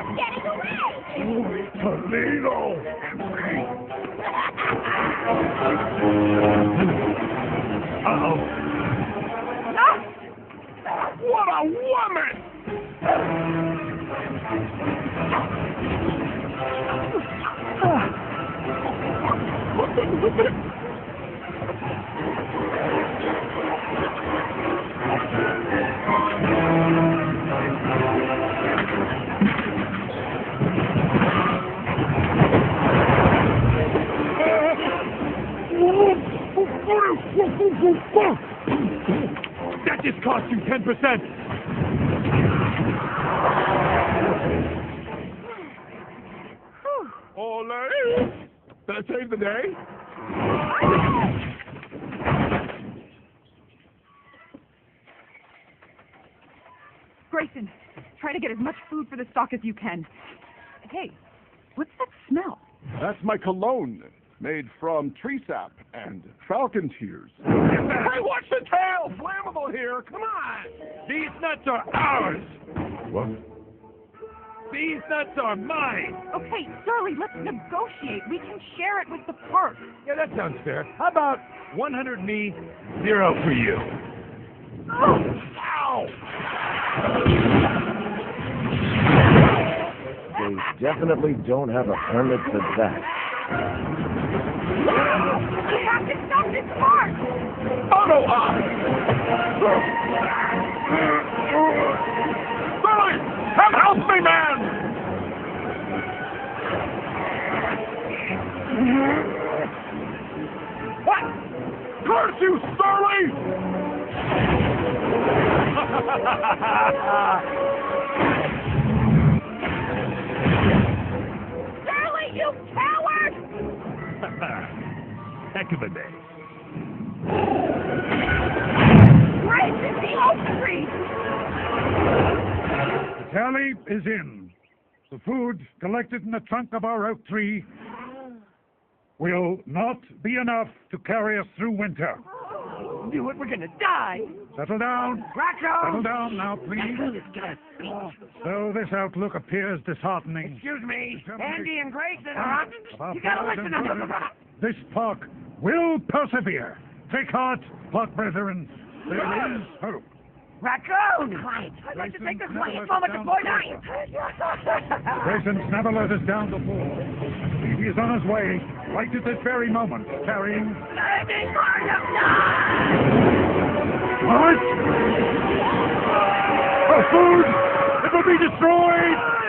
It's getting away! Toledo! Uh-oh. What a woman! That just cost you 10%. Ole! Did I save the day? Grayson, try to get as much food for the stock as you can. Hey, what's that smell? That's my cologne, made from tree sap and falcon tears. Hey, watch the tail! Flammable here! Come on! These nuts are ours! What? These nuts are mine! Okay, Surly, let's negotiate. We can share it with the park. Yeah, that sounds fair. How about 100 me, 0 for you? Oh! Ow! They definitely don't have a permit for that. We have to stop this park! Auto up! Billy! Help me, man! What? Curse you, Surly! Surly, you coward! Heck of a day. Grayson, the oak tree! The tally is in. The food collected in the trunk of our oak tree will not be enough to carry us through winter. Knew it, we're gonna die! Settle down. Raccoon! Settle down now, please. So this outlook appears disheartening. Excuse me, Andy and Grayson, you gotta listen to me! This park will persevere. Take heart, park brethren. There is hope. Raccoon! Quiet! I'd like to take this quiet moment to point out! Grayson's never let us down before. He is on his way, right at this very moment, carrying... What? Our food! It will be destroyed!